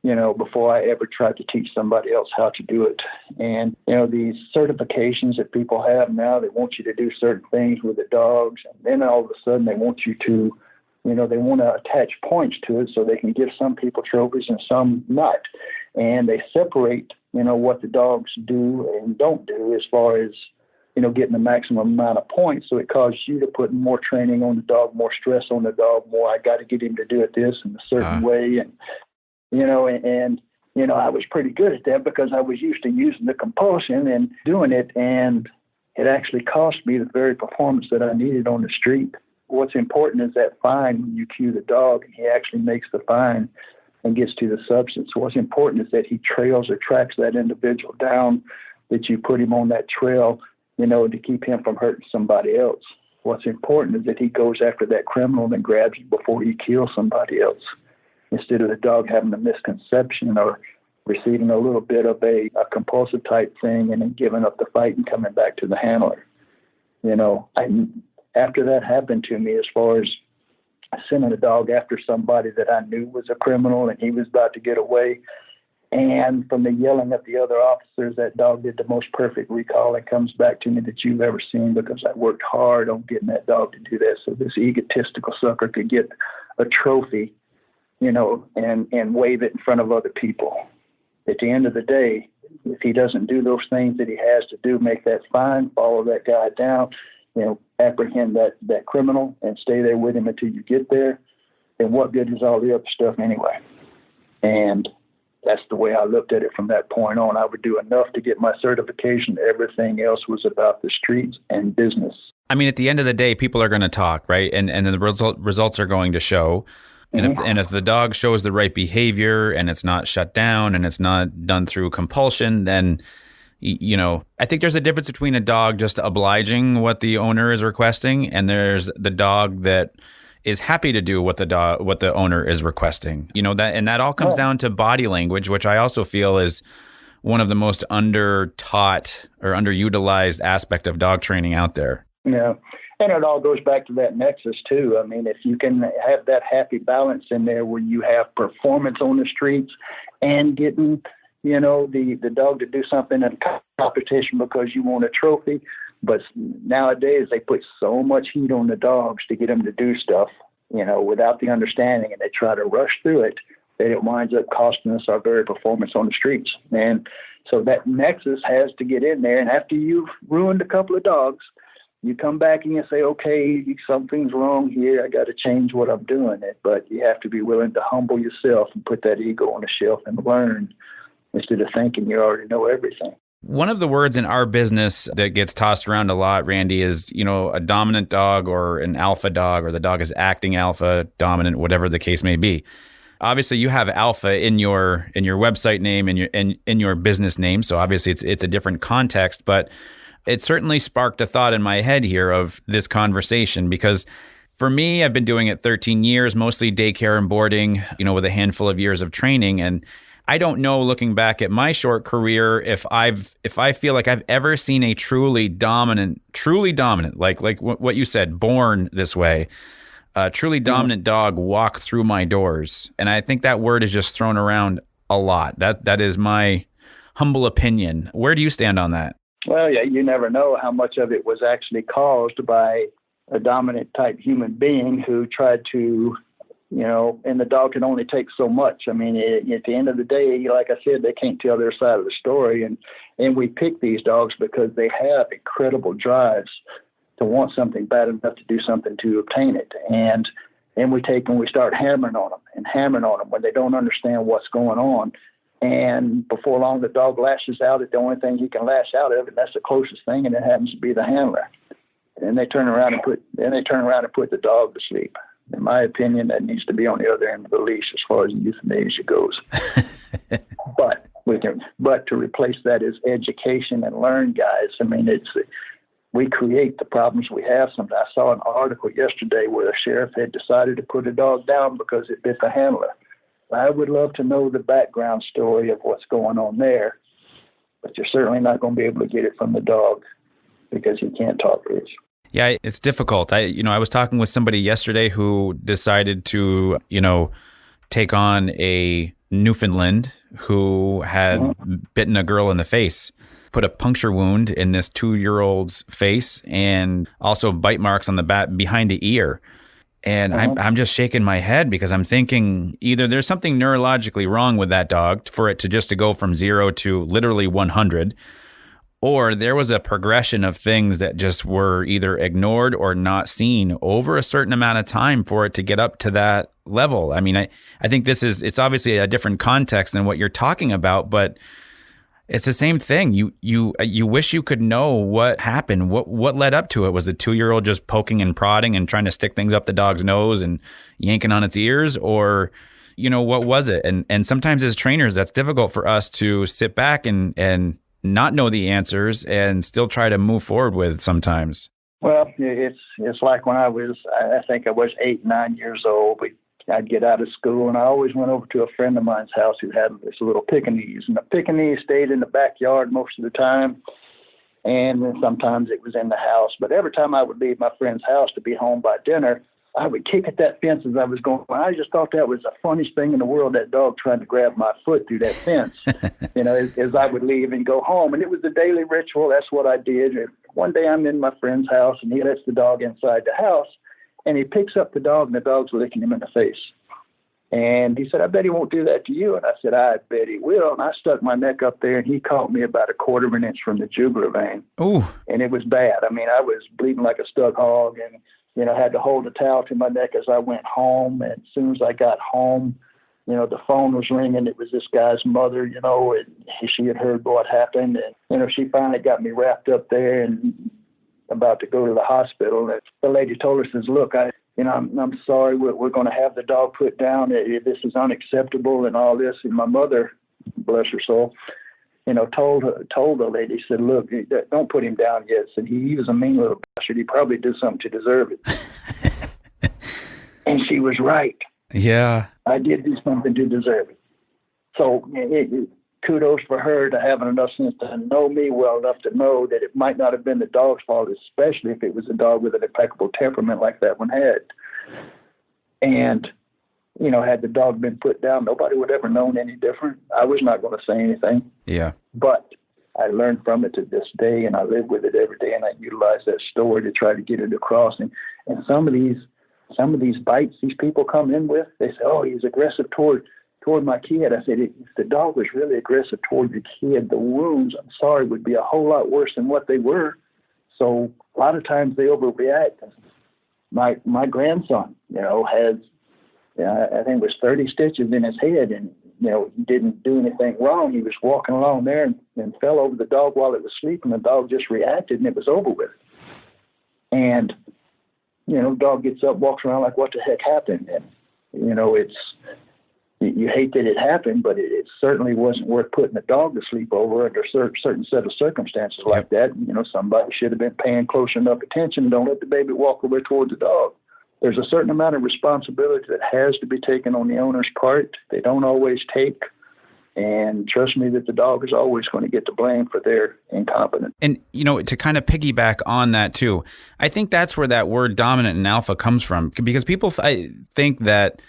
before I ever tried to teach somebody else how to do it. And, these certifications that people have now, they want you to do certain things with the dogs. And then all of a sudden they want you to, they want to attach points to it so they can give some people trophies and some not. And they separate, what the dogs do and don't do as far as, getting the maximum amount of points. So it causes you to put more training on the dog, more stress on the dog, more, I got to get him to do it this in a certain way. And, I was pretty good at that because I was used to using the compulsion and doing it. And it actually cost me the very performance that I needed on the street. what's important is that fine when you cue the dog, and he actually makes the fine and gets to the substance. So what's important is that he trails or tracks that individual down, that you put him on that trail, to keep him from hurting somebody else. What's important is that he goes after that criminal and grabs you before he kills somebody else, instead of the dog having a misconception or receiving a little bit of a compulsive type thing and then giving up the fight and coming back to the handler. After that happened to me, as far as sending a dog after somebody that I knew was a criminal and he was about to get away, and from the yelling of the other officers, that dog did the most perfect recall and comes back to me that you've ever seen, because I worked hard on getting that dog to do that so this egotistical sucker could get a trophy, and wave it in front of other people. At the end of the day, if he doesn't do those things that he has to do, make that fine, follow that guy down, apprehend that criminal and stay there with him until you get there, then what good is all the other stuff anyway? And that's the way I looked at it from that point on. I would do enough to get my certification. Everything else was about the streets and business. I mean, at the end of the day, people are going to talk, right? And the results are going to show. And if the dog shows the right behavior and it's not shut down and it's not done through compulsion, then, I think there's a difference between a dog just obliging what the owner is requesting, and there's the dog that is happy to do what the owner is requesting. That all comes down to body language, which I also feel is one of the most under-taught or underutilized aspect of dog training out there. Yeah. And it all goes back to that nexus too. I mean, if you can have that happy balance in there where you have performance on the streets and getting, the dog to do something in a competition because you want a trophy. But nowadays they put so much heat on the dogs to get them to do stuff, without the understanding, and they try to rush through it, that it winds up costing us our very performance on the streets. And so that nexus has to get in there. And after you've ruined a couple of dogs, you come back and you say, okay, something's wrong here. I got to change what I'm doing. But you have to be willing to humble yourself and put that ego on the shelf and learn, instead of thinking you already know everything. One of the words in our business that gets tossed around a lot, Randy, is, a dominant dog or an alpha dog, or the dog is acting alpha, dominant, whatever the case may be. Obviously, you have alpha in your website name and in your business name, so obviously it's a different context, but it certainly sparked a thought in my head here of this conversation, because for me, I've been doing it 13 years, mostly daycare and boarding, with a handful of years of training. And I don't know, looking back at my short career, if I feel like I've ever seen a truly dominant, like what you said, born this way, a truly dominant dog walk through my doors. And I think that word is just thrown around a lot. That is my humble opinion. Where do you stand on that? Well, yeah, you never know how much of it was actually caused by a dominant type human being who tried to, and the dog can only take so much. I mean, at the end of the day, like I said, they can't tell their side of the story. And we pick these dogs because they have incredible drives to want something bad enough to do something to obtain it. And we take and we start hammering on them when they don't understand what's going on. And before long, the dog lashes out at the only thing he can lash out of, and that's the closest thing, and it happens to be the handler. And they turn around and put the dog to sleep. In my opinion, that needs to be on the other end of the leash as far as euthanasia goes. But to replace that is education and learn, guys. I mean, we create the problems we have. I saw an article yesterday where the sheriff had decided to put a dog down because it bit the handler. I would love to know the background story of what's going on there, but you're certainly not going to be able to get it from the dog because he can't talk to us. Yeah, it's difficult. I was talking with somebody yesterday who decided to, take on a Newfoundland who had bitten a girl in the face, put a puncture wound in this 2-year-old's face, and also bite marks on the back behind the ear. And I'm just shaking my head because I'm thinking either there's something neurologically wrong with that dog for it to go from 0 to literally 100, or there was a progression of things that just were either ignored or not seen over a certain amount of time for it to get up to that level. I mean, I think it's obviously a different context than what you're talking about, but It's the same thing. You wish you could know what happened. What led up to it? Was a 2-year-old just poking and prodding and trying to stick things up the dog's nose and yanking on its ears? Or, what was it? And sometimes as trainers, that's difficult for us to sit back and not know the answers and still try to move forward with sometimes. Well, it's like when I think I was 8, 9 years old. I'd get out of school, and I always went over to a friend of mine's house who had this little Pekingese. And the Pekingese stayed in the backyard most of the time, and then sometimes it was in the house. But every time I would leave my friend's house to be home by dinner, I would kick at that fence as I was going. I just thought that was the funniest thing in the world, that dog trying to grab my foot through that fence, as I would leave and go home. And it was a daily ritual. That's what I did. And one day I'm in my friend's house, and he lets the dog inside the house, and he picks up the dog, and the dog's licking him in the face. And he said, I bet he won't do that to you. And I said, I bet he will. And I stuck my neck up there, and he caught me about 1/4 of an inch from the jugular vein. Ooh. And it was bad. I mean, I was bleeding like a stuck hog, and had to hold a towel to my neck as I went home. And as soon as I got home, the phone was ringing. It was this guy's mother, and she had heard what happened. And, she finally got me wrapped up there and about to go to the hospital. And the lady told her, says, look, I'm sorry, we're going to have the dog put down. This is unacceptable and all this. And my mother, bless her soul, told the lady, said, look, don't put him down yet. Said he was a mean little bastard. He probably did something to deserve it. And she was right. Yeah. I did do something to deserve it. So kudos for her to having enough sense to know me well enough to know that it might not have been the dog's fault, especially if it was a dog with an impeccable temperament like that one had. And had the dog been put down, nobody would have ever known any different. I was not going to say anything. Yeah. But I learned from it to this day, and I live with it every day, and I utilize that story to try to get it across. And some of these bites these people come in with, they say, oh, he's aggressive toward my kid. I said, if the dog was really aggressive toward the kid, the wounds, I'm sorry, would be a whole lot worse than what they were. So a lot of times they overreact. My grandson, has, I think it was 30 stitches in his head, and, he didn't do anything wrong. He was walking along there and fell over the dog while it was sleeping. The dog just reacted, and it was over with. And, dog gets up, walks around like, what the heck happened? And, you hate that it happened, but it certainly wasn't worth putting the dog to sleep over under a certain set of circumstances like that. Somebody should have been paying close enough attention. Don't let the baby walk over toward the dog. There's a certain amount of responsibility that has to be taken on the owner's part. They don't always take. And trust me that the dog is always going to get the blame for their incompetence. And, to kind of piggyback on that too, I think that's where that word dominant and alpha comes from, because people think that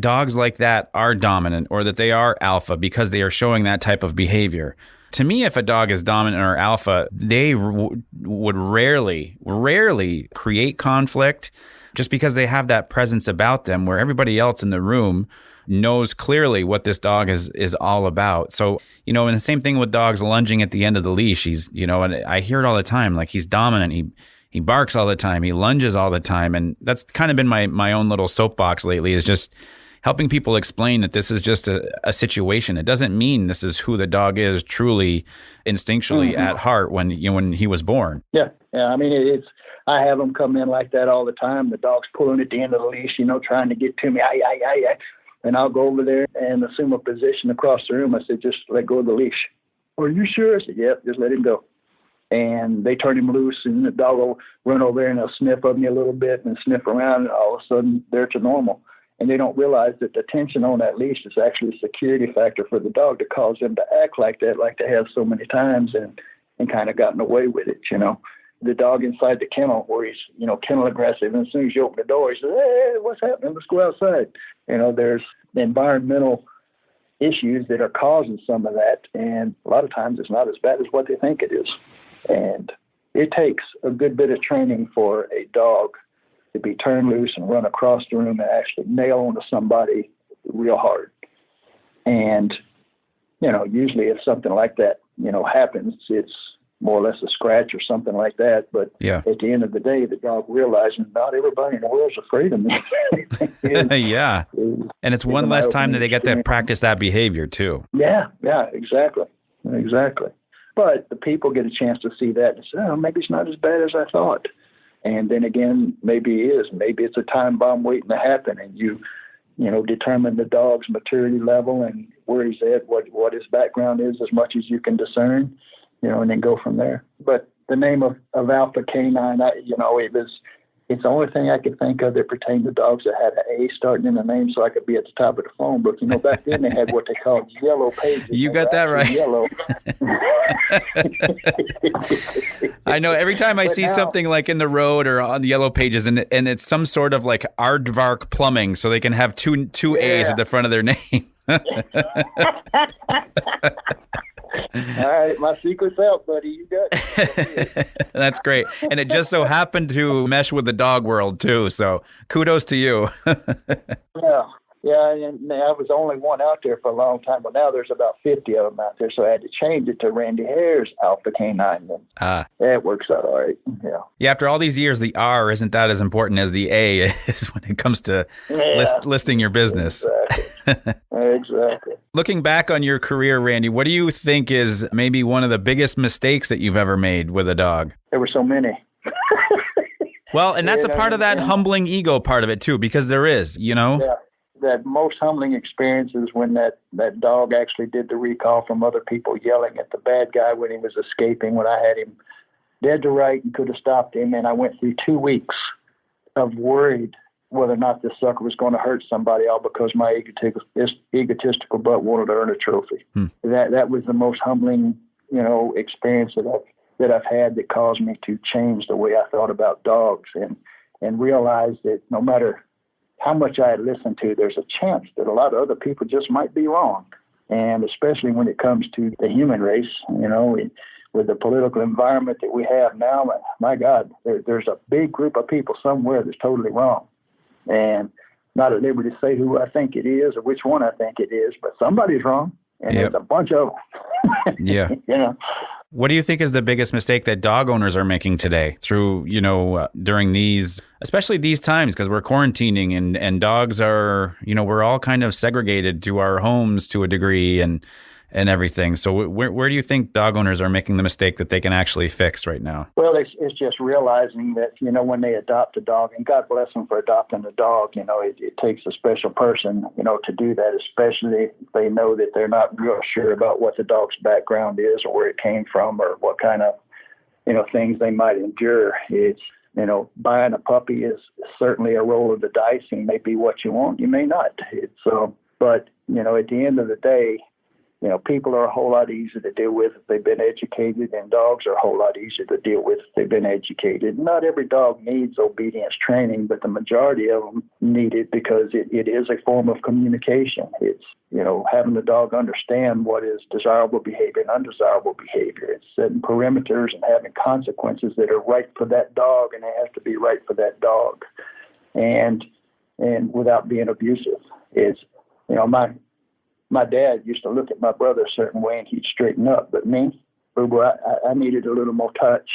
dogs like that are dominant or that they are alpha because they are showing that type of behavior. To me, if a dog is dominant or alpha, they would rarely create conflict just because they have that presence about them where everybody else in the room knows clearly what this dog is all about. So, and the same thing with dogs lunging at the end of the leash. He's, and I hear it all the time, like he's dominant. He barks all the time. He lunges all the time. And that's kind of been my own little soapbox lately, is just helping people explain that this is just a situation. It doesn't mean this is who the dog is truly instinctually at heart when he was born. Yeah. I mean, I have them come in like that all the time. The dog's pulling at the end of the leash, trying to get to me. And I'll go over there and assume a position across the room. I said, just let go of the leash. Are you sure? I said, yep, just let him go. And they turn him loose, and the dog will run over there and they'll sniff at me a little bit and sniff around, and all of a sudden they're to normal. And they don't realize that the tension on that leash is actually a security factor for the dog to cause them to act like that, like they have so many times, and kind of gotten away with it, The dog inside the kennel where he's, kennel aggressive, and as soon as you open the door, he says, hey, what's happening? Let's go outside. There's environmental issues that are causing some of that, and a lot of times it's not as bad as what they think it is. And it takes a good bit of training for a dog to be turned loose and run across the room and actually nail onto somebody real hard. And, usually if something like that, happens, it's more or less a scratch or something like that. But at the end of the day, the dog realizing not everybody in the world is afraid of me. And it's one less time that they get to practice that behavior too. Yeah, exactly. exactly. But the people get a chance to see that and say, oh, maybe it's not as bad as I thought. And then again, maybe it is. Maybe it's a time bomb waiting to happen, and you determine the dog's maturity level and where he's at, what his background is as much as you can discern, and then go from there. But the name of Alpha Canine, it's the only thing I could think of that pertained to dogs that had an A starting in the name so I could be at the top of the phone book. Back then they had what they called yellow pages. You got that right. Yellow. I know every time I see something like in the road or on the yellow pages and it's some sort of like Aardvark plumbing so they can have two A's at the front of their name. All right, my secret's out, buddy. You got it. That's great. And it just so happened to mesh with the dog world, too. So kudos to you. Yeah, and I was the only one out there for a long time, but now there's about 50 of them out there, so I had to change it to Randy Hare's Alpha Canine. It works out all right. Yeah, after all these years, the R isn't that as important as the A is when it comes to listing your business. Exactly. Looking back on your career, Randy, what do you think is maybe one of the biggest mistakes that you've ever made with a dog? There were so many. Well, and that's a part of that humbling ego part of it, too, because there is, Yeah. That most humbling experience is when that dog actually did the recall from other people yelling at the bad guy when he was escaping, when I had him dead to right and could have stopped him. And I went through 2 weeks of worried whether or not this sucker was going to hurt somebody, all because my egotistical butt wanted to earn a trophy. That was the most humbling, experience that I've had that caused me to change the way I thought about dogs and realize that no matter how much I had listened to, there's a chance that a lot of other people just might be wrong. And especially when it comes to the human race, with the political environment that we have now, my God, there's a big group of people somewhere that's totally wrong. And not at liberty to say who I think it is or which one I think it is, but somebody's wrong. And there's a bunch of them. Yeah. What do you think is the biggest mistake that dog owners are making today through, during these, especially these times, because we're quarantining and dogs are, we're all kind of segregated to our homes to a degree and everything. So where do you think dog owners are making the mistake that they can actually fix right now? Well, it's just realizing that, when they adopt a dog, and God bless them for adopting a dog, it takes a special person, to do that, especially if they know that they're not real sure about what the dog's background is or where it came from or what kind of, things they might endure. It's, buying a puppy is certainly a roll of the dice. It may be what you want, you may not. But, at the end of the day, people are a whole lot easier to deal with if they've been educated, and dogs are a whole lot easier to deal with if they've been educated. Not every dog needs obedience training, but the majority of them need it because it is a form of communication. It's, having the dog understand what is desirable behavior and undesirable behavior. It's setting perimeters and having consequences that are right for that dog, and they have to be right for that dog. And without being abusive. It's, my dad used to look at my brother a certain way and he'd straighten up. But me, boo-boo, I needed a little more touch.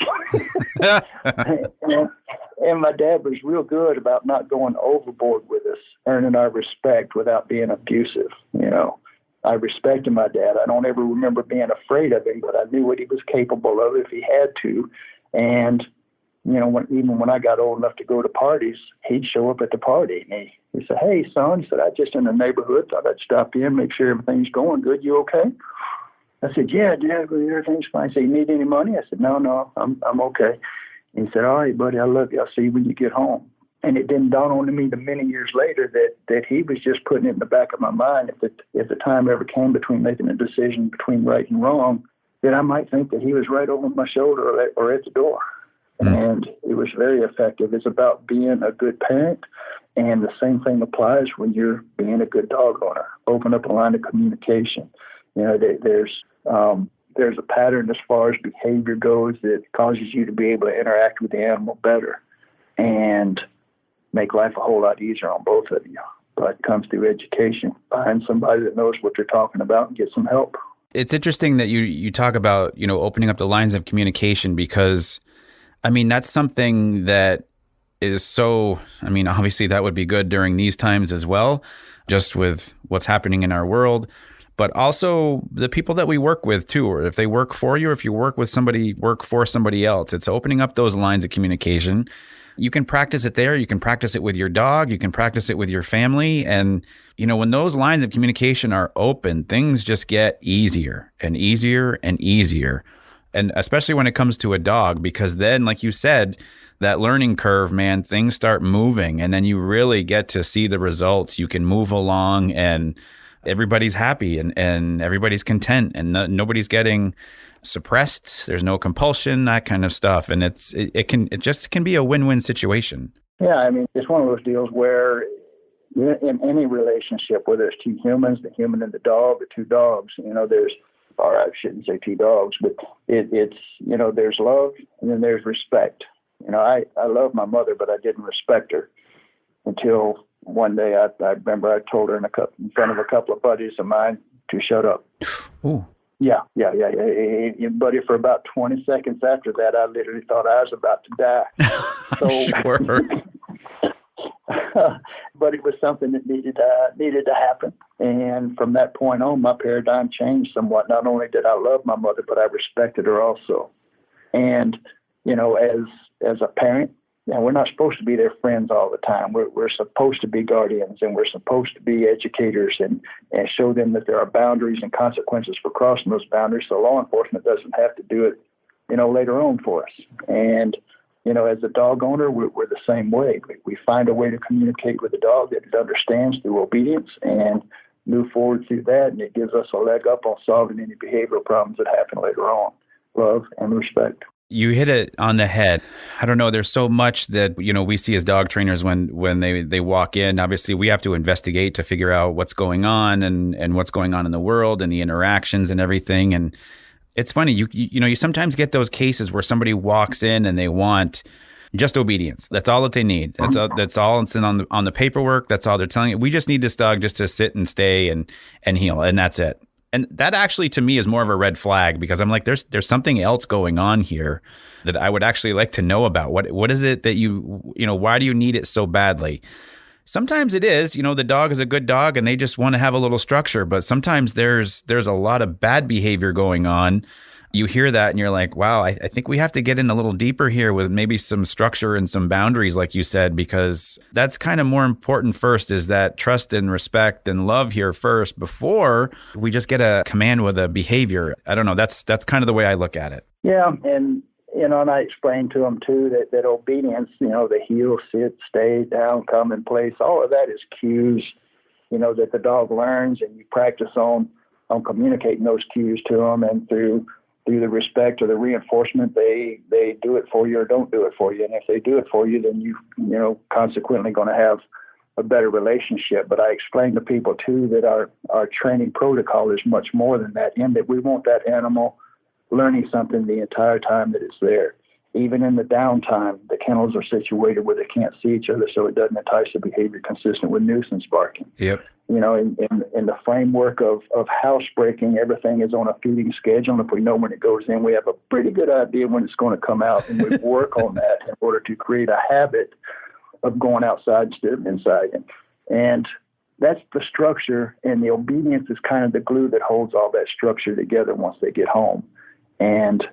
and my dad was real good about not going overboard with us, earning our respect without being abusive. I respected my dad. I don't ever remember being afraid of him, but I knew what he was capable of if he had to. And, even when I got old enough to go to parties, he'd show up at the party and he said, "Hey, son," he said, "I just in the neighborhood, thought I'd stop in, make sure everything's going good. You okay?" I said, "Yeah, Dad, everything's fine." He said, "You need any money?" I said, No, I'm okay. And he said, "All right, buddy, I love you. I'll see you when you get home." And it didn't dawn on me many years later that he was just putting it in the back of my mind if the time ever came between making a decision between right and wrong, that I might think that he was right over my shoulder or at the door. And it was very effective. It's about being a good parent, and the same thing applies when you're being a good dog owner. Open up a line of communication. There's a pattern as far as behavior goes that causes you to be able to interact with the animal better and make life a whole lot easier on both of you. But it comes through education. Find somebody that knows what they're talking about and get some help. It's interesting that you talk about, opening up the lines of communication because that's something that is so, obviously that would be good during these times as well, just with what's happening in our world. but also the people that we work with too, or if they work for you, or if you work with somebody, work for somebody else. It's opening up those lines of communication. You can practice it there. You can practice it with your dog. You can practice it with your family. And, when those lines of communication are open, things just get easier and easier and easier. And especially when it comes to a dog, because then, like you said, that learning curve, man, things start moving, and then you really get to see the results. You can move along, and everybody's happy, and everybody's content, and nobody's getting suppressed. There's no compulsion, that kind of stuff. And it just can be a win-win situation. Yeah, I mean, it's one of those deals where in any relationship, whether it's two humans, the human and the dog, or two dogs, or I shouldn't say two dogs, but it's there's love and then there's respect. I love my mother, but I didn't respect her until one day I remember I told her in front of a couple of buddies of mine to shut up. Ooh. Yeah. Buddy, for about 20 seconds after that, I literally thought I was about to die. So, sure. But it was something that needed to happen. And from that point on, my paradigm changed somewhat. Not only did I love my mother, but I respected her also. And, as a parent, we're not supposed to be their friends all the time. We're supposed to be guardians, and we're supposed to be educators and show them that there are boundaries and consequences for crossing those boundaries, so law enforcement doesn't have to do it, later on for us. And, as a dog owner, we're the same way. We find a way to communicate with the dog that it understands through obedience and move forward through that, and it gives us a leg up on solving any behavioral problems that happen later on. Love and respect. You hit it on the head. I don't know. There's so much that, we see as dog trainers when they walk in. Obviously, we have to investigate to figure out what's going on and what's going on in the world and the interactions and everything. And it's funny, you sometimes get those cases where somebody walks in and they want just obedience. That's all that they need. That's all it's on the paperwork. That's all they're telling you. We just need this dog just to sit and stay and heal, and that's it. And that actually, to me, is more of a red flag, because I'm like, there's something else going on here that I would actually like to know about. What is it that why do you need it so badly? Sometimes it is, the dog is a good dog and they just want to have a little structure. But sometimes there's a lot of bad behavior going on. You hear that and you're like, wow, I think we have to get in a little deeper here with maybe some structure and some boundaries, like you said, because that's kind of more important first, is that trust and respect and love here first before we just get a command with a behavior. I don't know. That's kind of the way I look at it. Yeah. And, and I explained to them too that obedience, the heel, sit, stay, down, come in place, all of that is cues, that the dog learns, and you practice on communicating those cues to them, and through the respect or the reinforcement, they do it for you or don't do it for you. And if they do it for you, then you consequently going to have a better relationship. But I explain to people too that our training protocol is much more than that, in that we want that animal learning something the entire time that it's there. Even in the downtime, the kennels are situated where they can't see each other, so it doesn't entice the behavior consistent with nuisance barking. Yep. In the framework of housebreaking, everything is on a feeding schedule. And if we know when it goes in, we have a pretty good idea when it's going to come out. And we work on that in order to create a habit of going outside instead of inside. And that's the structure. And the obedience is kind of the glue that holds all that structure together once they get home. And,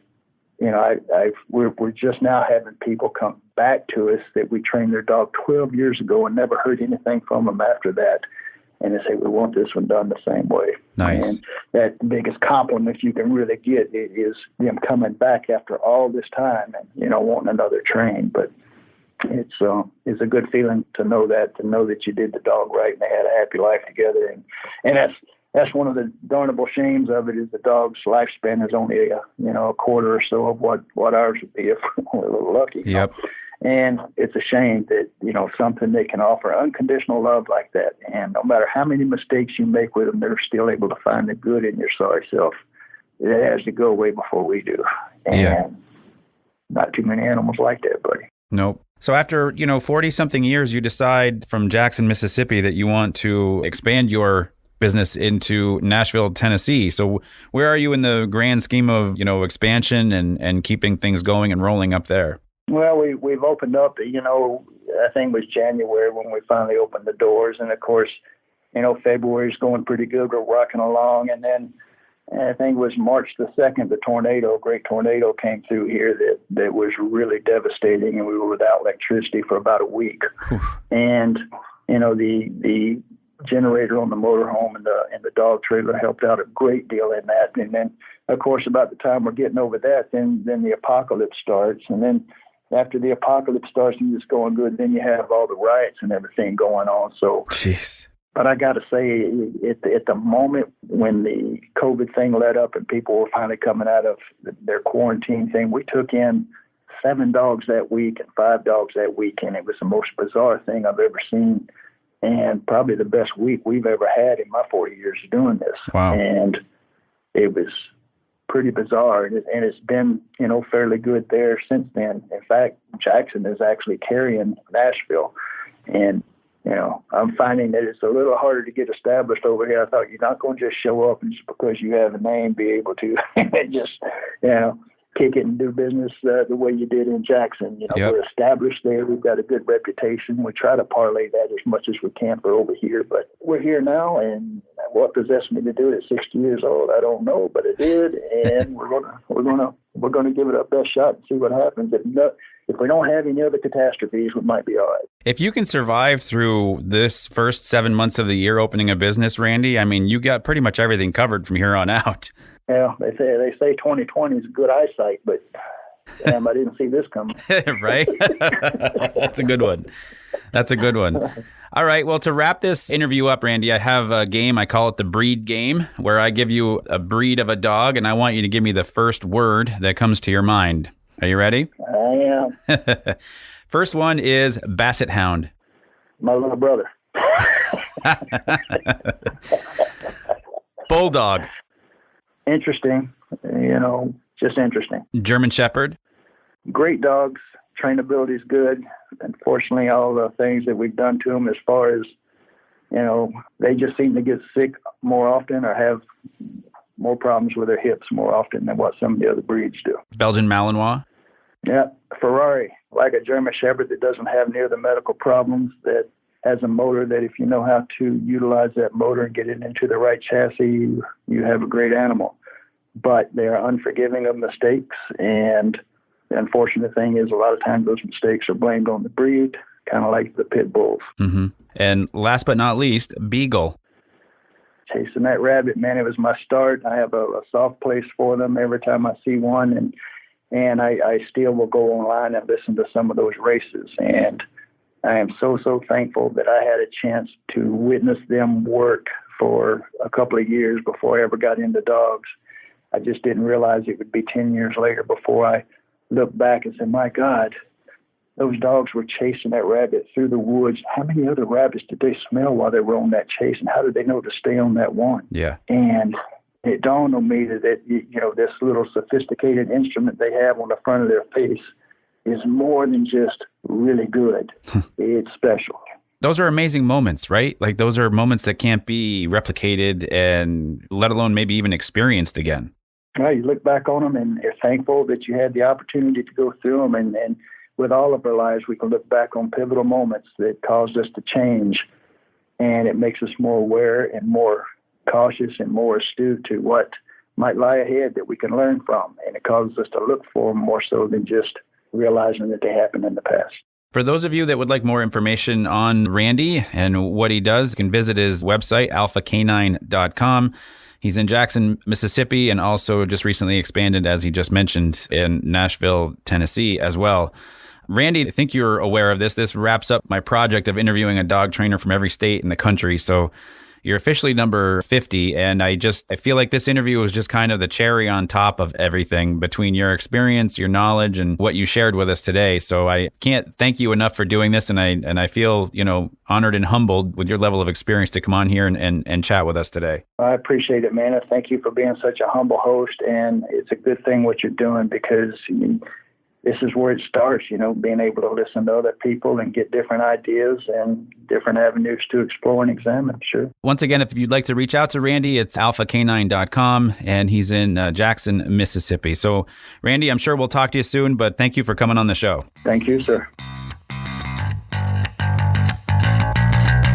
we're just now having people come back to us that we trained their dog 12 years ago and never heard anything from them after that. And they say, we want this one done the same way. Nice. And that the biggest compliment you can really get is them coming back after all this time and, wanting another train. But it's a good feeling to know that you did the dog right and they had a happy life together. And that's one of the darnable shames of it, is the dog's lifespan is only a quarter or so of what ours would be if we're a little lucky. Yep. And it's a shame that, something they can offer unconditional love like that. And no matter how many mistakes you make with them, they're still able to find the good in your sorry self. It has to go way before we do. And not too many animals like that, buddy. Nope. So after, 40 something years, you decide from Jackson, Mississippi, that you want to expand your business into Nashville, Tennessee. So where are you in the grand scheme of, expansion and keeping things going and rolling up there? Well, we've opened up, I think it was January when we finally opened the doors. And of course, February's going pretty good. We're rocking along. And then I think it was March the 2nd, a great tornado came through here that was really devastating, and we were without electricity for about a week. And, the generator on the motorhome and the dog trailer helped out a great deal in that. And then, of course, about the time we're getting over that, then the apocalypse starts. And then after the apocalypse starts and it's going good, then you have all the riots and everything going on. So, jeez. But I got to say, at the moment when the COVID thing let up and people were finally coming out of their quarantine thing, we took in 7 dogs that week and 5 dogs that week. And it was the most bizarre thing I've ever seen, and probably the best week we've ever had in my 40 years of doing this. Wow. And it was pretty bizarre, and it's been, fairly good there since then. In fact, Jackson is actually carrying Nashville, and I'm finding that it's a little harder to get established over here. I thought you're not going to just show up and just because you have a name be able to just, kick it and do business the way you did in Jackson. Yep. We're established there. We've got a good reputation. We try to parlay that as much as we can for over here, but we're here now, and what possessed me to do it at 60 years old, I don't know, but it did, and we're gonna give it our best shot and see what happens. If we don't have any other catastrophes, we might be all right. If you can survive through this first 7 months of the year opening a business, Randy, I mean, you got pretty much everything covered from here on out. Yeah, they say 2020 is good eyesight, but damn, I didn't see this coming. Right? That's a good one. All right. Well, to wrap this interview up, Randy, I have a game. I call it the breed game, where I give you a breed of a dog, and I want you to give me the first word that comes to your mind. Are you ready? I am. First one is Basset Hound. My little brother. Bulldog. Interesting. Just interesting. German Shepherd. Great dogs. Trainability is good. Unfortunately, all the things that we've done to them as far as, they just seem to get sick more often or have more problems with their hips more often than what some of the other breeds do. Belgian Malinois. Yeah, Ferrari, like a German Shepherd that doesn't have near the medical problems, that has a motor that if you know how to utilize that motor and get it into the right chassis, you have a great animal. But they are unforgiving of mistakes, and the unfortunate thing is a lot of times those mistakes are blamed on the breed, kind of like the pit bulls. Mm-hmm. And last but not least, Beagle. Chasing that rabbit, man, it was my start. I have a soft place for them every time I see one, and I still will go online and listen to some of those races. And I am so thankful that I had a chance to witness them work for a couple of years before I ever got into dogs. I just didn't realize it would be 10 years later before I looked back and said, my God, those dogs were chasing that rabbit through the woods. How many other rabbits did they smell while they were on that chase? And how did they know to stay on that one? Yeah. And it dawned on me that this little sophisticated instrument they have on the front of their face is more than just really good. It's special. Those are amazing moments, right? Like those are moments that can't be replicated and let alone maybe even experienced again. Well, you look back on them and you're thankful that you had the opportunity to go through them. And with all of our lives, we can look back on pivotal moments that caused us to change. And it makes us more aware and more cautious and more astute to what might lie ahead that we can learn from. And it causes us to look for them more so than just realizing that they happened in the past. For those of you that would like more information on Randy and what he does, you can visit his website, alphacanine.com. He's in Jackson, Mississippi, and also just recently expanded, as he just mentioned, in Nashville, Tennessee as well. Randy, I think you're aware of this. This wraps up my project of interviewing a dog trainer from every state in the country. So you're officially number 50, and I feel like this interview was just kind of the cherry on top of everything between your experience, your knowledge, and what you shared with us today. So I can't thank you enough for doing this, and I feel, honored and humbled with your level of experience to come on here and chat with us today. I appreciate it, man. Thank you for being such a humble host, and it's a good thing what you're doing because this is where it starts, being able to listen to other people and get different ideas and different avenues to explore and examine. Sure. Once again, if you'd like to reach out to Randy, it's alphacanine.com, and he's in Jackson, Mississippi. So, Randy, I'm sure we'll talk to you soon, but thank you for coming on the show. Thank you, sir.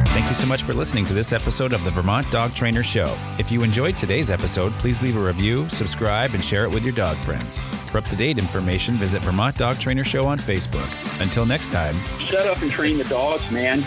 Thank you you so much for listening to this episode of the Vermont Dog Trainer Show. If you enjoyed today's episode, please leave a review, subscribe, and share it with your dog friends. For up-to-date information, visit Vermont Dog Trainer Show on Facebook. Until next time. Shut up and train the dogs, man.